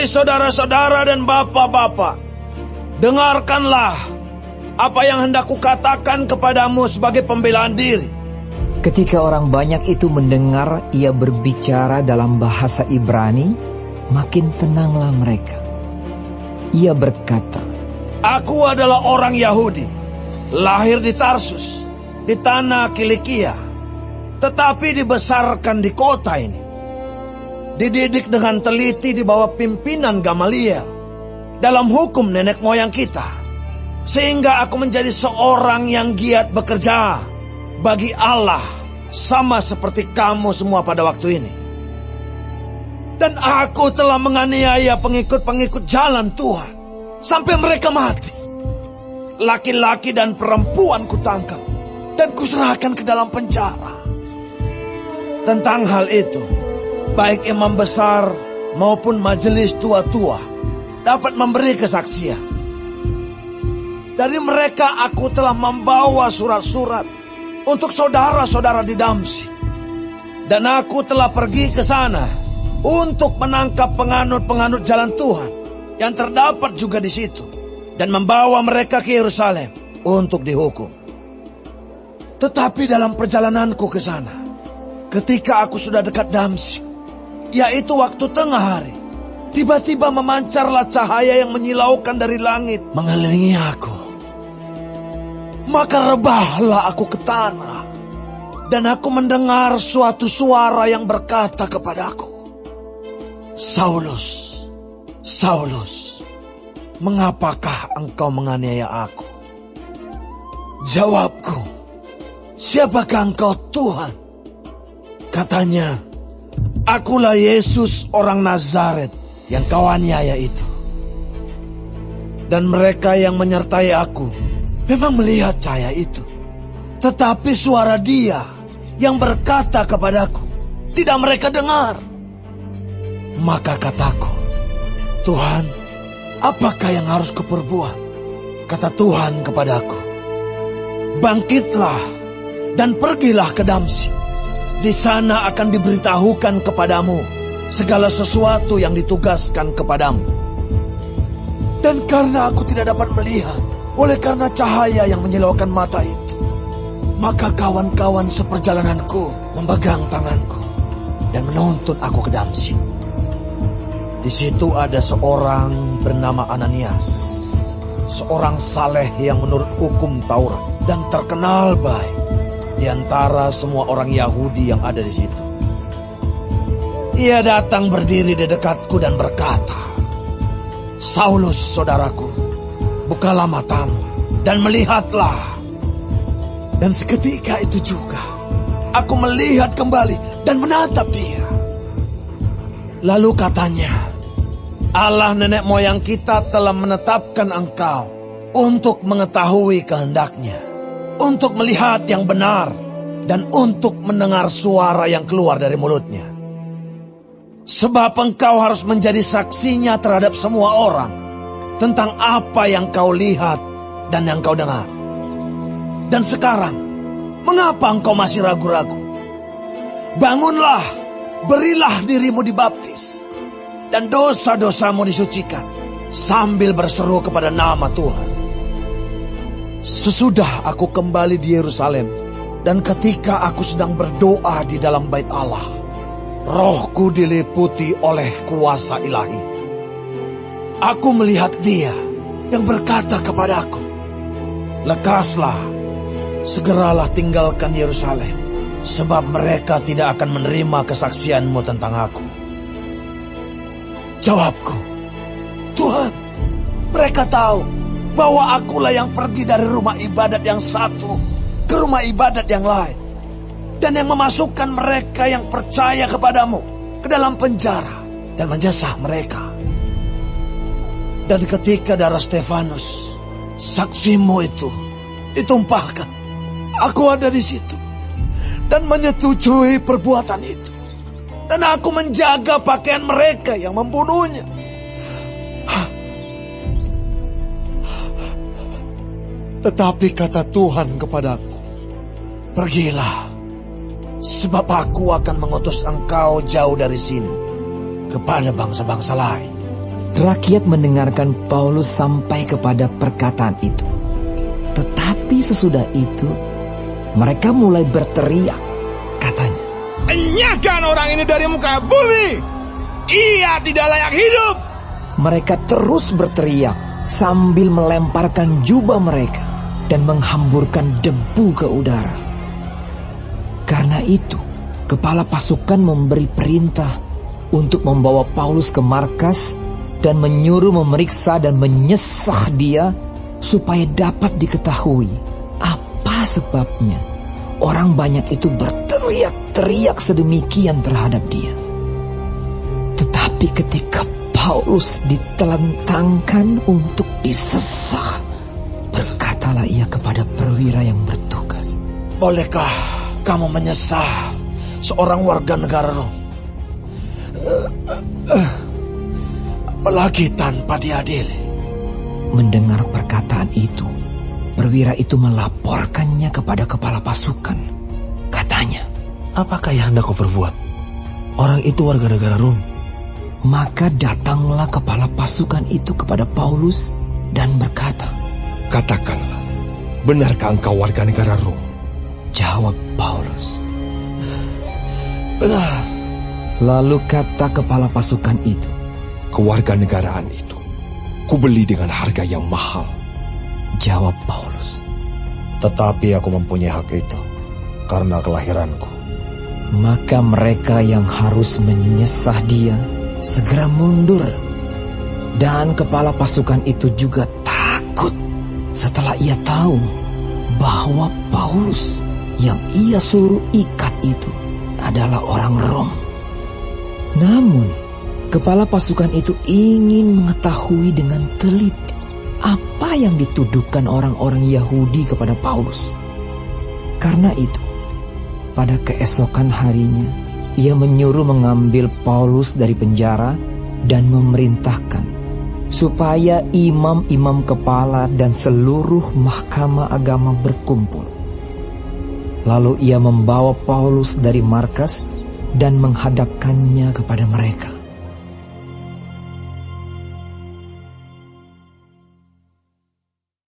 Hai saudara-saudara dan bapak-bapak, dengarkanlah apa yang hendak kukatakan kepadamu sebagai pembelaan diri. Ketika orang banyak itu mendengar ia berbicara dalam bahasa Ibrani, makin tenanglah mereka. Ia berkata, Aku adalah orang Yahudi, lahir di Tarsus, di tanah Kilikia, tetapi dibesarkan di kota ini. Dididik dengan teliti di bawah pimpinan Gamaliel dalam hukum nenek moyang kita, sehingga aku menjadi seorang yang giat bekerja bagi Allah, sama seperti kamu semua pada waktu ini. Dan aku telah menganiaya pengikut-pengikut jalan Tuhan sampai mereka mati. Laki-laki dan perempuan kutangkap dan kuserahkan ke dalam penjara. Tentang hal itu, baik imam besar maupun majelis tua-tua dapat memberi kesaksian. Dari mereka aku telah membawa surat-surat untuk saudara-saudara di Damsyik. Dan aku telah pergi ke sana untuk menangkap penganut-penganut jalan Tuhan yang terdapat juga di situ, dan membawa mereka ke Yerusalem untuk dihukum. Tetapi dalam perjalananku ke sana, ketika aku sudah dekat Damsyik, yaitu waktu tengah hari, tiba-tiba memancarlah cahaya yang menyilaukan dari langit mengelilingi aku. Maka rebahlah aku ke tanah, dan aku mendengar suatu suara yang berkata kepadaku, Saulus, Saulus, mengapakah engkau menganiaya aku? Jawabku, siapakah engkau Tuhan? Katanya, akulah Yesus orang Nazaret yang kau aniaya itu. Dan mereka yang menyertai aku memang melihat cahaya itu. Tetapi suara dia yang berkata kepadaku tidak mereka dengar. Maka kataku, Tuhan, apakah yang harus kuperbuat? Kata Tuhan kepadaku, bangkitlah dan pergilah ke Damsyik. Di sana akan diberitahukan kepadamu segala sesuatu yang ditugaskan kepadamu. Dan karena aku tidak dapat melihat, oleh karena cahaya yang menyilaukan mata itu, maka kawan-kawan seperjalananku memegang tanganku dan menuntun aku ke Damsyik. Di situ ada seorang bernama Ananias, seorang saleh yang menurut hukum Taurat dan terkenal baik di antara semua orang Yahudi yang ada di situ. Ia datang berdiri di dekatku dan berkata, Saulus, saudaraku, bukalah matamu dan melihatlah. Dan seketika itu juga aku melihat kembali dan menatap dia. Lalu katanya, Allah nenek moyang kita telah menetapkan engkau untuk mengetahui kehendaknya, untuk melihat yang benar, dan untuk mendengar suara yang keluar dari mulutnya. Sebab engkau harus menjadi saksinya terhadap semua orang tentang apa yang kau lihat dan yang kau dengar. Dan sekarang, mengapa engkau masih ragu-ragu? Bangunlah, berilah dirimu dibaptis, dan dosa-dosamu disucikan, sambil berseru kepada nama Tuhan. Sesudah aku kembali di Yerusalem, dan ketika aku sedang berdoa di dalam bait Allah, rohku diliputi oleh kuasa ilahi. Aku melihat dia yang berkata kepadaku, lekaslah, segeralah tinggalkan Yerusalem, sebab mereka tidak akan menerima kesaksianmu tentang aku. Jawabku, Tuhan, mereka tahu bahwa akulah yang pergi dari rumah ibadat yang satu ke rumah ibadat yang lain, dan yang memasukkan mereka yang percaya kepadamu ke dalam penjara dan menjasah mereka. Dan ketika darah Stefanus, saksimu itu, ditumpahkan, aku ada di situ dan menyetujui perbuatan itu. Dan aku menjaga pakaian mereka yang membunuhnya. Tetapi kata Tuhan kepadaku, pergilah, sebab aku akan mengutus engkau jauh dari sini kepada bangsa-bangsa lain. Rakyat mendengarkan Paulus sampai kepada perkataan itu. Tetapi sesudah itu, mereka mulai berteriak, katanya, "Enyahkan orang ini dari muka bumi! Ia tidak layak hidup!" Mereka terus berteriak sambil melemparkan jubah mereka dan menghamburkan debu ke udara. Karena itu, kepala pasukan memberi perintah untuk membawa Paulus ke markas dan menyuruh memeriksa dan menyesah dia supaya dapat diketahui apa sebabnya orang banyak itu berteriak-teriak sedemikian terhadap dia. Tetapi ketika Paulus ditelentangkan untuk disesah, berkatalah ia kepada perwira yang bertugas, "Bolehkah kamu menyesah seorang warga negara Rom? Apalagi tanpa diadili." Mendengar perkataan itu, perwira itu melaporkannya kepada kepala pasukan. Katanya, "Apakah yang hendak kau perbuat? Orang itu warga negara Rom." Maka datanglah kepala pasukan itu kepada Paulus dan berkata, "Katakanlah, benarkah engkau warga negara Rom?" Jawab Paulus, "Benar." Lalu kata kepala pasukan itu, "Kewarganegaraan itu kubeli dengan harga yang mahal." Jawab Paulus, "Tetapi aku mempunyai hak itu karena kelahiranku." Maka mereka yang harus menyesah dia segera mundur. Dan kepala pasukan itu juga takut setelah ia tahu bahwa Paulus yang ia suruh ikat itu adalah orang Rom. Namun, kepala pasukan itu ingin mengetahui dengan teliti apa yang dituduhkan orang-orang Yahudi kepada Paulus. Karena itu, pada keesokan harinya, ia menyuruh mengambil Paulus dari penjara dan memerintahkan supaya imam-imam kepala dan seluruh mahkamah agama berkumpul. Lalu ia membawa Paulus dari markas dan menghadapkannya kepada mereka.